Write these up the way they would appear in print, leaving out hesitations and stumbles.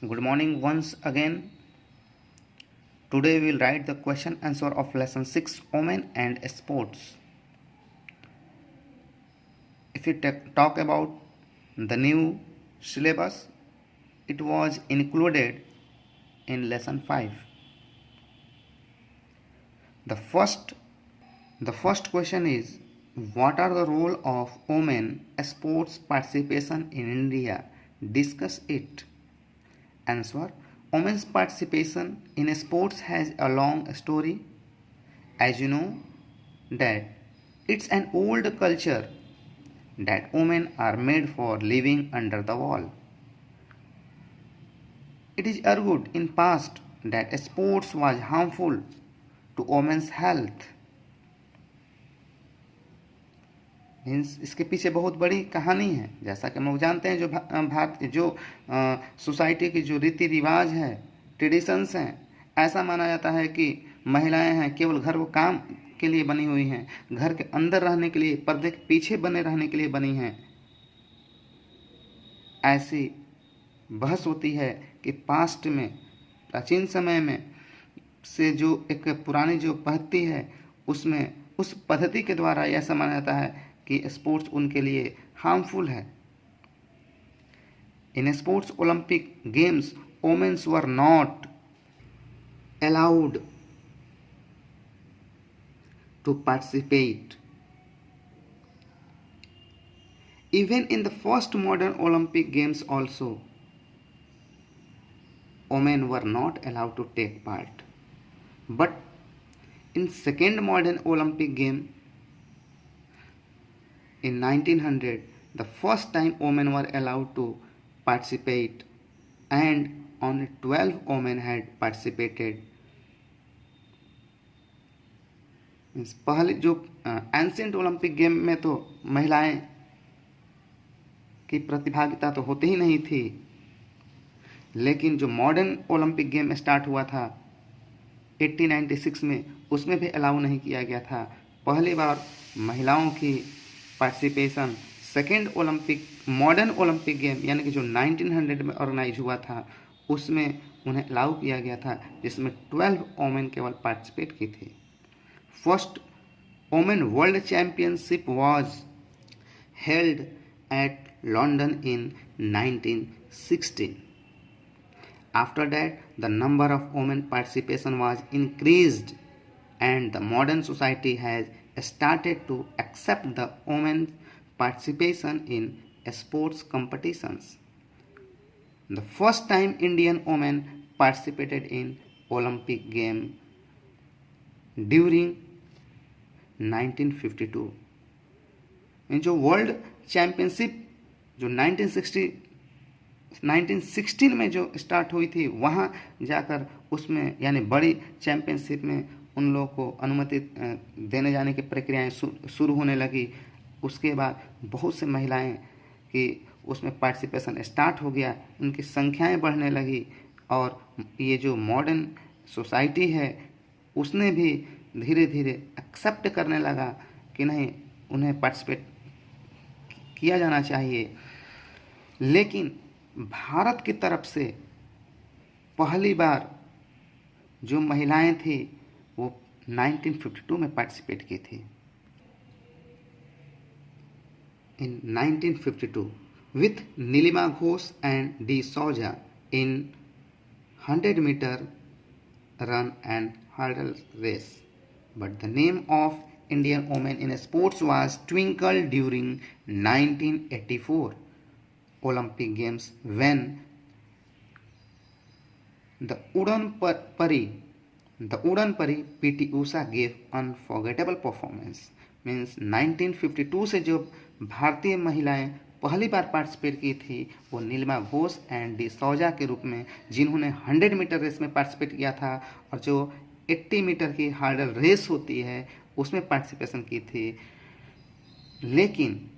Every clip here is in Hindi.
Good morning once again. Today we will write the question answer of lesson 6 Women and Sports. If we talk about the new syllabus, it was included in lesson 5. The first question is, what are the role of women sports participation in India? Discuss it. Answer: women's participation in sports has a long story. As you know that it's an old culture that women are made for living under the wall. It is argued in past that sports was harmful to women's health. Means इसके पीछे बहुत बड़ी कहानी है। जैसा कि हम लोग जानते हैं, जो भारत जो सोसाइटी की जो रीति रिवाज है, ट्रेडिशंस हैं, ऐसा माना जाता है कि महिलाएं हैं केवल घर को काम के लिए बनी हुई हैं, घर के अंदर रहने के लिए, पर्दे के पीछे बने रहने के लिए बनी हैं। ऐसी बहस होती है कि पास्ट में, प्राचीन समय में से जो एक पुरानी जो पद्धति है, उसमें उस पद्धति के द्वारा ऐसा माना जाता है कि स्पोर्ट्स उनके लिए हार्मफुल है। In sports Olympic games women's were not allowed to participate. Even in the first modern Olympic Games also, women were not allowed to take part. But in second modern Olympic game in 1900, the first time women were allowed to participate, and only 12 women had participated. पहले जो एंशिएंट ओलंपिक गेम में तो महिलाएं की प्रतिभागिता तो होती ही नहीं थी, लेकिन जो मॉडर्न ओलंपिक गेम स्टार्ट हुआ था 1896 में, उसमें भी अलाउ नहीं किया गया था। पहली बार महिलाओं की participation second Olympic modern Olympic game यानी कि जो 1900 में ऑर्गेनाइज हुआ था, उसमें उन्हें अलाउ किया गया था, जिसमें 12 वोमेन केवल पार्टिसिपेट की थी। First women world championship was held at London in 1916. After that, the number of women participation was increased, and the modern society has started to accept the women's participation in sports competitions. The first time Indian women participated in Olympic game during 1952. जो वर्ल्ड चैंपियनशिप जो 1916 में जो स्टार्ट हुई थी, वहाँ जाकर उसमें यानी बड़ी चैंपियनशिप में उन लोगों को अनुमति देने जाने की प्रक्रियाएं शुरू होने लगी। उसके बाद बहुत से महिलाएं की उसमें पार्टिसिपेशन स्टार्ट हो गया, उनकी संख्याएं बढ़ने लगी, और ये जो मॉडर्न सोसाइटी है उसने भी धीरे धीरे एक्सेप्ट करने लगा कि नहीं, उन्हें पार्टिसिपेट किया जाना चाहिए। लेकिन भारत की तरफ से पहली बार जो महिलाएं थी वो 1952 में पार्टिसिपेट की थी। इन 1952 with Nilima Ghosh and D. Souza in 100 meter run and hurdle race. But the name of Indian women in sports was twinkled during 1984 Olympic Games when the Udan Pari PT Usha gave unforgettable performance. Means 1952 से जो भारतीय महिलाएं पहली बार पार्टिसिपेट की थी वो नीलिमा घोष एंड डी सौजा के रूप में, जिन्होंने 100 मीटर रेस में पार्टिसिपेट किया था और जो 80 मीटर की हार्डल रेस होती है उसमें पार्टिसिपेशन की थी। लेकिन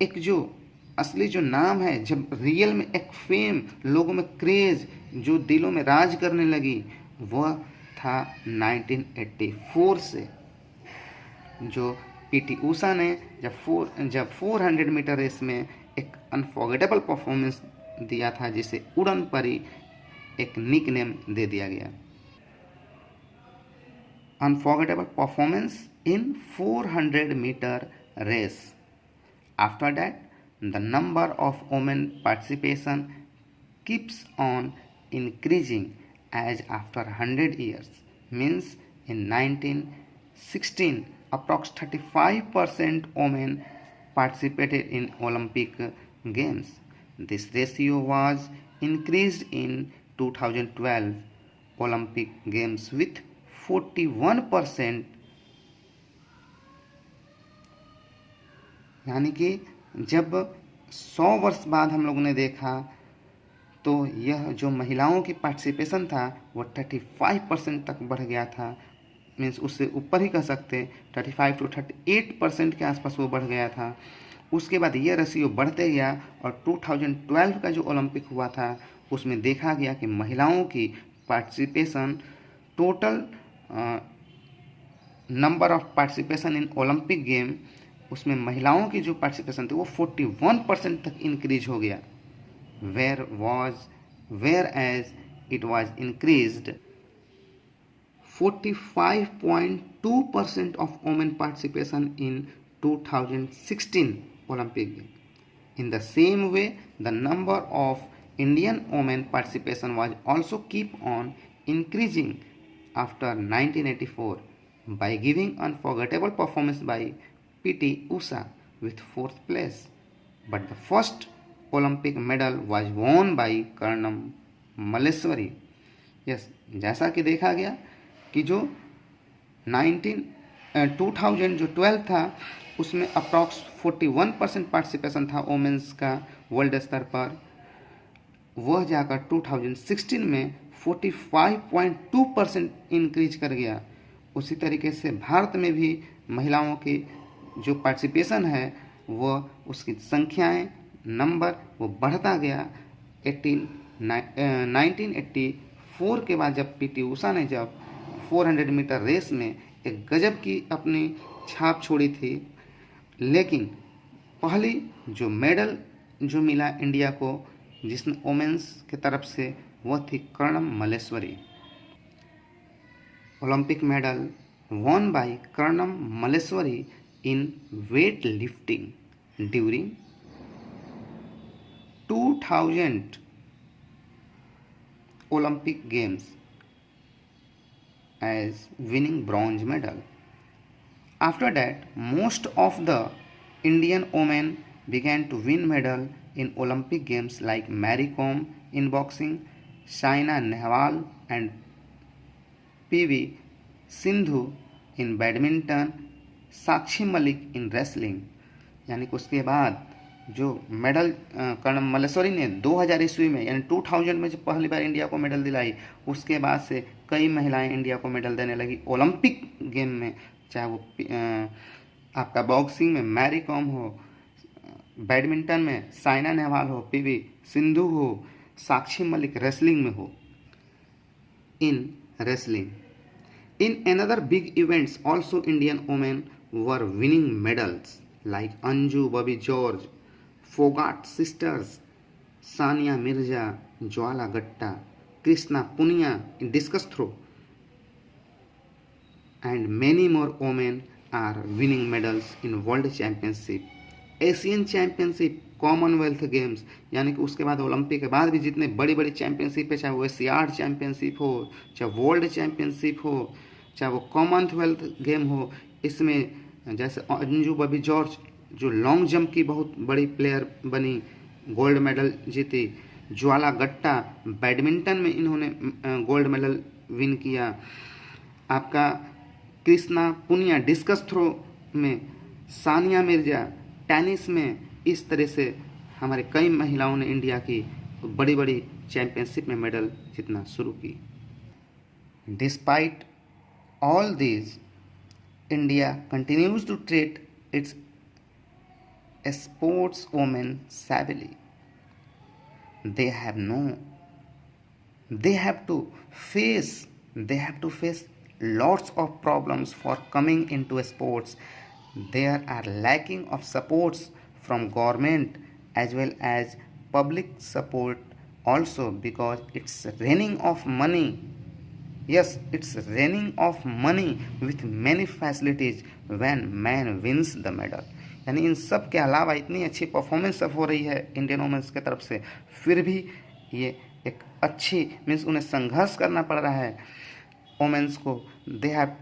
एक जो असली जो नाम है, जब रियल में एक फेम, लोगों में क्रेज जो दिलों में राज करने लगी, वह था 1984 से, जो पीटी ऊषा ने जब 400 मीटर रेस में एक अनफॉरगेटेबल परफॉर्मेंस दिया था, जिसे उड़न परी एक निक नेम दे दिया गया। Unforgettable performance in 400 metre race. After that the number of women participation keeps on increasing as after 100 years, means in 1916 approx 35% women participated in Olympic games. This ratio was increased in 2012 Olympic games with 41%, यानी कि जब 100 वर्ष बाद हम लोगों ने देखा तो यह जो महिलाओं की पार्टिसिपेशन था वो 35% तक बढ़ गया था। मीन्स उससे ऊपर ही कह सकते, 35 to 38% के आसपास वो बढ़ गया था। उसके बाद यह रेशियो बढ़ते गया और 2012 का जो ओलंपिक हुआ था उसमें देखा गया कि महिलाओं की participation, total number of participation in Olympic game, उसमें महिलाओं की जो पार्टिसिपेशन थी वो 41% तक इंक्रीज हो गया। Where as it was increased 45.2% of women participation in 2016 Olympic game. In the same way, the number of Indian women participation was also keep on increasing after 1984 by giving unforgettable performance by P.T. Usha with 4th place. But the first Olympic medal was won by Karnam Malleswari. Yes, जैसा कि देखा गया कि जो 2012 था उसमें अप्रॉक्स 41% पार्टिसिपेशन था वोमेंस का वर्ल्ड स्तर पर, वह जाकर 2016 में 45.2% इंक्रीज कर गया। उसी तरीके से भारत में भी महिलाओं की जो पार्टिसिपेशन है वह उसकी संख्याएं, नंबर वो बढ़ता गया। 1984 के बाद जब पीटी उषा ने जब 400 मीटर रेस में एक गजब की अपनी छाप छोड़ी थी, लेकिन पहली जो मेडल जो मिला इंडिया को जिसने वोमेंस की तरफ से वह थी Karnam Malleswari. Olympic medal won by Karnam Malleswari in weightlifting during 2000 Olympic Games as winning bronze medal. After that, most of the Indian women began to win medal in Olympic Games like Mary Kom in boxing, Saina Nehwal and PV Sindhu in badminton, Sakshi Malik in wrestling. यानी कि उसके बाद जो मेडल कर्णम मल्लेश्वरी ने 2000 ईस्वी में यानी 2000 में जब पहली बार इंडिया को मेडल दिलाई, उसके बाद से कई महिलाएं इंडिया को मेडल देने लगी ओलंपिक गेम में, चाहे वो आपका बॉक्सिंग में मैरी कॉम हो, बैडमिंटन में साइना नेहवाल हो, पीवी सिंधु हो, साक्षी मलिक रेसलिंग में हो। In wrestling In another big events also Indian women were winning medals like Anju Bobby George, Fogart sisters, Sania Mirza, Jwala Gatta, Krishna Punia in discus throw, and many more women are winning medals in World Championship, Asian Championship, Commonwealth games. यानी कि उसके बाद ओलंपिक के बाद भी जितने बड़ी बड़ी चैंपियनशिप है, चाहे वो एशियाड चैंपियनशिप हो, चाहे वर्ल्ड चैंपियनशिप हो, चाहे वो कॉमनवेल्थ गेम हो, इसमें जैसे अंजू बॉबी जॉर्ज जो लॉन्ग जंप की बहुत बड़ी प्लेयर बनी, गोल्ड मेडल जीती, ज्वाला गट्टा बैडमिंटन में इन्होंने गोल्ड मेडल विन किया, आपका कृष्णा पुनिया डिस्कस थ्रो में, सानिया मिर्जा टेनिस में। इस तरह से हमारे कई महिलाओं ने इंडिया की बड़ी बड़ी चैंपियनशिप में मेडल जीतना शुरू की। Despite all these, India continues to treat its sportswomen savvily. They have to face lots of problems for coming into sports. There are lacking of supports from government as well as public support also because it's raining of money. Yes, it's raining of money with many facilities when man wins the medal. यानी इन सब के अलावा इतनी अच्छी परफॉर्मेंस सब हो रही है इंडियन वुमेंस की तरफ से, फिर भी ये एक अच्छी मीन्स उन्हें संघर्ष करना पड़ रहा है वुमेंस को. दे हैव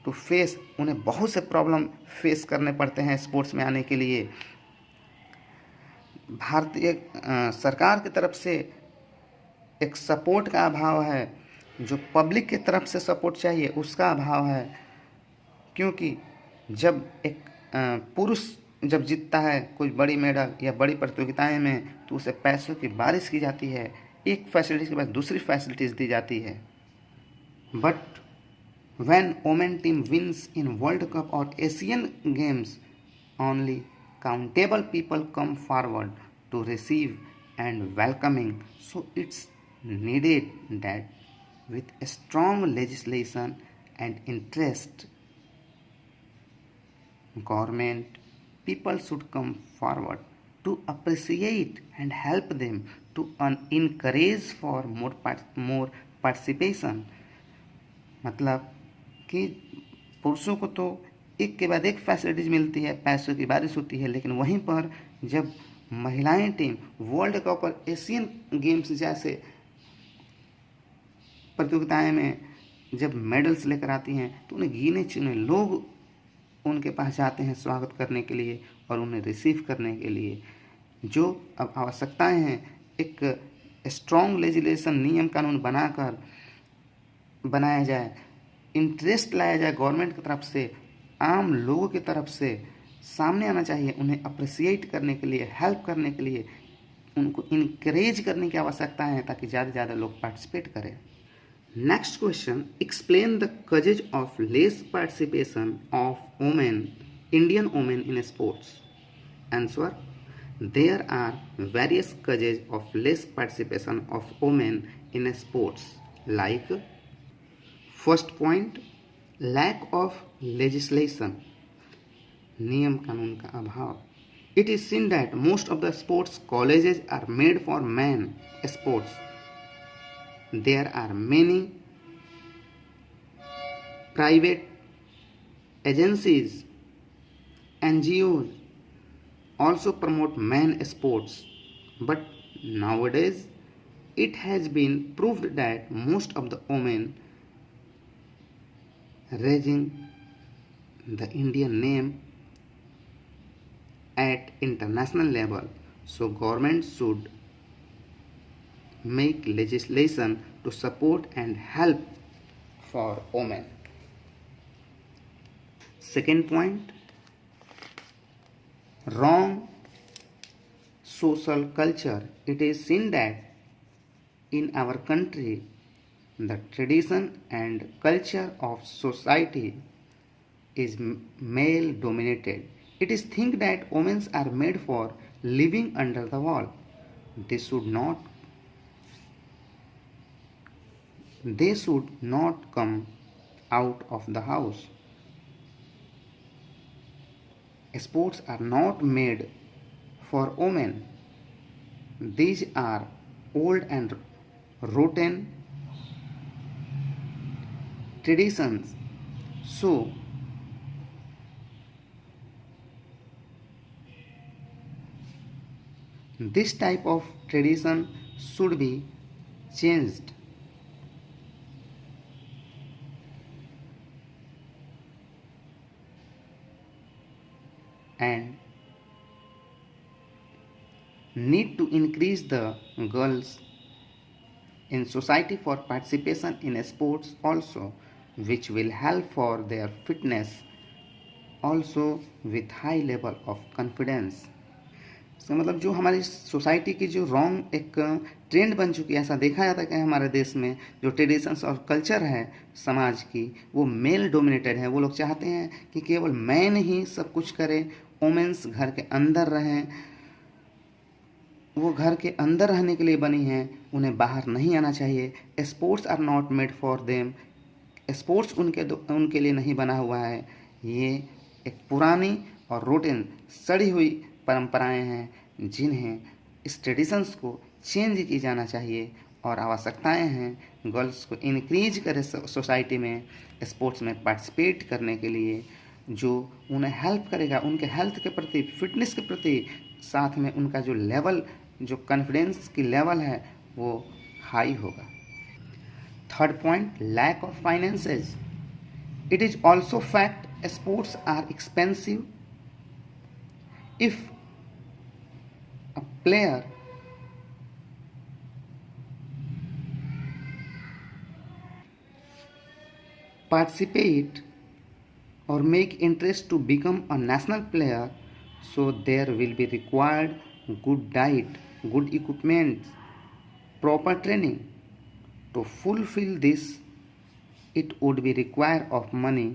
टू फेस, उन्हें बहुत से प्रॉब्लम फेस करने पड़ते हैं स्पोर्ट्स में आने के लिए. भारतीय सरकार की तरफ से एक सपोर्ट का अभाव है, जो पब्लिक की तरफ से सपोर्ट चाहिए उसका अभाव है. क्योंकि जब एक पुरुष जब जीतता है कोई बड़ी मेडल या बड़ी प्रतियोगिताएं में, तो उसे पैसों की बारिश की जाती है, एक फैसिलिटीज़ के बाद दूसरी फैसिलिटीज़ दी जाती है. But when women team wins in world cup और Asian games, only countable people come forward to receive and welcoming. So it's needed that with a strong legislation and interest, government people should come forward to appreciate and help them to encourage for more participation. मतलब कि पुरुषों को तो एक के बाद एक फैसिलिटीज़ मिलती है, पैसों की बारिश होती है, लेकिन वहीं पर जब महिलाएं टीम वर्ल्ड कप और एशियन गेम्स जैसे प्रतियोगिताएं में जब मेडल्स लेकर आती हैं, तो उन्हें गिने चुने लोग उनके पास जाते हैं स्वागत करने के लिए और उन्हें रिसीव करने के लिए. जो अब आवश्यकताएं हैं, एक स्ट्रॉन्ग लेजिस्लेशन नियम कानून बनाया जाए, इंटरेस्ट लाया जाए गवर्नमेंट की तरफ से, आम लोगों की तरफ से सामने आना चाहिए. उन्हें अप्रिसिएट करने के लिए, हेल्प करने के लिए, उनको इनकरेज करने की आवश्यकता है ताकि ज़्यादा से ज़्यादा लोग पार्टिसिपेट करें. Next question, explain the causes of less participation of women, Indian women in sports. Answer, there are various causes of less participation of women in sports, like first point, lack of legislation, नियम कानून का अभाव. It is seen that most of the sports colleges are made for men sports. There are many private agencies, NGOs also promote men sports, but nowadays it has been proved that most of the women raising the Indian name at international level, so government should make legislation to support and help for women. Second point, wrong social culture. It is seen that in our country the tradition and culture of society is male dominated. It is think that women are made for living under the wall. They should not come out of the house. Sports are not made for women. These are old and rotten traditions. So this type of tradition should be changed. And need to increase the girls in society for participation in sports also, which will help for their fitness also with high level of confidence. इसका मतलब जो हमारी सोसाइटी की जो रॉन्ग एक ट्रेंड बन चुकी है, ऐसा देखा जाता है कि हमारे देश में जो ट्रेडिशंस और कल्चर है समाज की, वो मेल डोमिनेटेड है. वो लोग चाहते हैं कि केवल मैन ही सब कुछ करे, वुमेन्स घर के अंदर रहें. वो घर के अंदर रहने के लिए बनी हैं, उन्हें बाहर नहीं आना चाहिए. Sports are not made for them. Sports उनके लिए नहीं बना हुआ है. ये एक पुरानी और रोटन सड़ी हुई परंपराएं हैं जिन्हें इस ट्रेडिशंस को चेंज की जाना चाहिए और आवश्यकताएं हैं गर्ल्स को इनक्रीज करें सोसाइटी में स्पोर्ट्स में पार्टिसिपेट करने के लिए, जो उन्हें हेल्प करेगा उनके हेल्थ के प्रति, फिटनेस के प्रति, साथ में उनका जो लेवल, जो कॉन्फिडेंस की लेवल है वो हाई होगा। Third point, lack of finances. It is also fact sports are expensive. If a player participate or make interest to become a national player, so there will be required good diet, good equipment, proper training. To fulfill this, it would be required of money.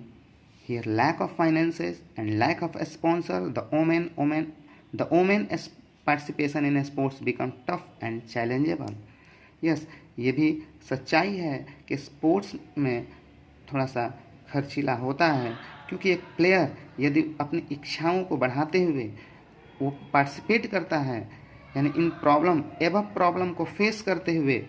Here lack of finances and lack of a sponsor, the women participation in sports become tough and challengeable. Yes, ये भी सच्चाई है कि स्पोर्ट्स में थोड़ा सा खर्चीला होता है, क्योंकि एक प्लेयर यदि अपनी इच्छाओं को बढ़ाते हुए वो पार्टिसिपेट करता है, यानी इन प्रॉब्लम एवं प्रॉब्लम को फेस करते हुए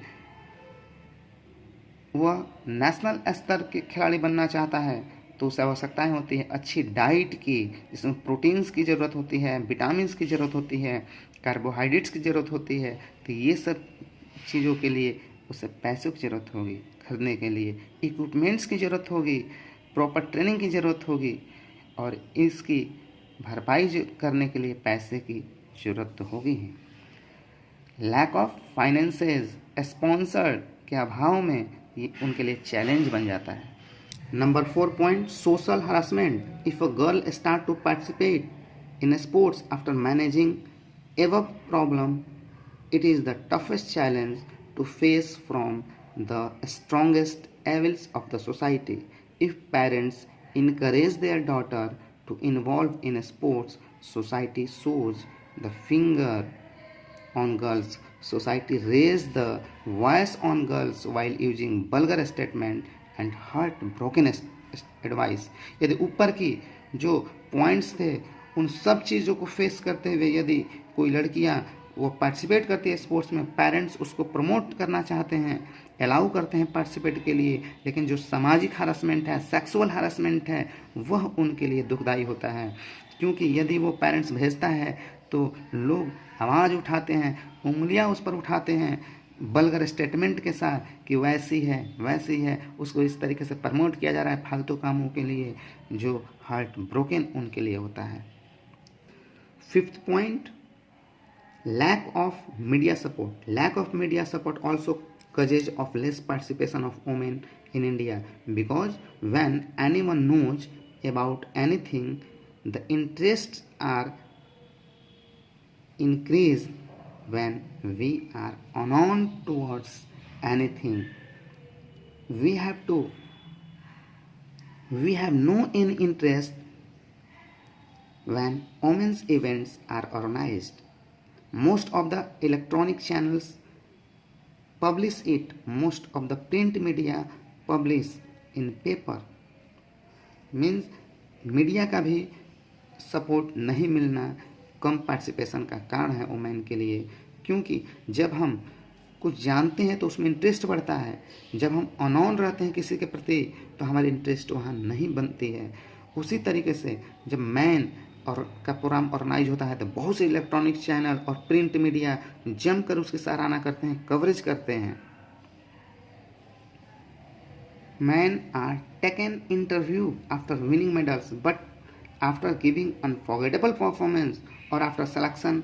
वह नेशनल स्तर के खिलाड़ी बनना चाहता है, तो उसे आवश्यकताएं होती है अच्छी डाइट की, जिसमें प्रोटीन्स की ज़रूरत होती है, विटामिन्स की ज़रूरत होती है, कार्बोहाइड्रेट्स की ज़रूरत होती है। तो ये सब चीज़ों के लिए उसे पैसों की ज़रूरत होगी खरीदने के लिए, इक्विपमेंट्स की ज़रूरत होगी, प्रॉपर ट्रेनिंग की ज़रूरत होगी, और इसकी भरपाई करने के लिए पैसे की ज़रूरत तो होगी ही। लैक ऑफ फाइनेंसेस, स्पॉन्सर के अभाव में ये उनके लिए चैलेंज बन जाता है। Number 4 point, social harassment. If a girl start to participate in sports after managing above problem, it is the toughest challenge to face from the strongest evils of the society. If parents encourage their daughter to involve in sports, society shows the finger on girls. Society raise the voice on girls while using vulgar statement and heartbroken advice. यदि ऊपर की जो पॉइंट्स थे उन सब चीज़ों को फेस करते हुए यदि कोई लड़कियां वो पार्टिसिपेट करती है स्पोर्ट्स में, पेरेंट्स उसको प्रमोट करना चाहते हैं, अलाउ करते हैं पार्टिसिपेट के लिए, लेकिन जो सामाजिक हरासमेंट है, सेक्सुअल हरासमेंट है, वह उनके लिए दुखदाई होता है। क्योंकि यदि वो पेरेंट्स भेजता है तो लोग आवाज़ उठाते हैं, उंगलियां उस पर उठाते हैं वल्गर स्टेटमेंट के साथ कि वैसी है, उसको इस तरीके से प्रमोट किया जा रहा है फालतू कामों के लिए, जो हार्ट ब्रोकन उनके लिए होता है। 5th point, lack of media support. Lack of media support also causes of less participation of women in India, because when anyone knows about anything, the interests are increased. When we are unknown towards anything, we have no any interest when women's events are organized. Most of the electronic channels publish it, most of the print media publish in paper. Means media का भी सपोर्ट नहीं मिलना कम पार्टिसिपेशन का कारण है वुमेन के लिए, क्योंकि जब हम कुछ जानते हैं तो उसमें इंटरेस्ट बढ़ता है, जब हम अननोन रहते हैं किसी के प्रति तो हमारी इंटरेस्ट वहाँ नहीं बनती है। उसी तरीके से जब मैन और का प्रोग्राम ऑर्गेनाइज होता है तो बहुत से इलेक्ट्रॉनिक चैनल और प्रिंट मीडिया जमकर उसकी सराहना करते हैं, कवरेज करते हैं। Men are taken interview after winning medals, but after giving unforgettable performance or after selection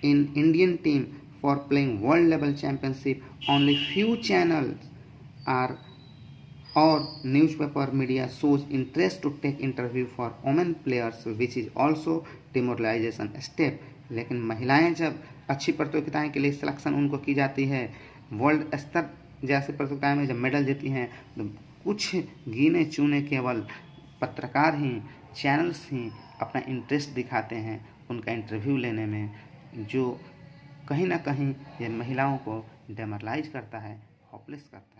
in Indian team for playing world level championship, only few channels are or newspaper media shows interest to take interview for women players, which is also demoralization step. लेकिन महिलाएं जब अच्छी प्रतियोगिताएं के लिए सिलेक्शन उनको की जाती है, वर्ल्ड स्तर जैसे प्रतियोगिताएं में जब मेडल जीती हैं, तो कुछ गिने चुने केवल पत्रकार ही, चैनल्स ही अपना इंटरेस्ट दिखाते हैं उनका इंटरव्यू लेने में, जो कहीं ना कहीं ये महिलाओं को डेमोरलाइज करता है, होपलेस करता है।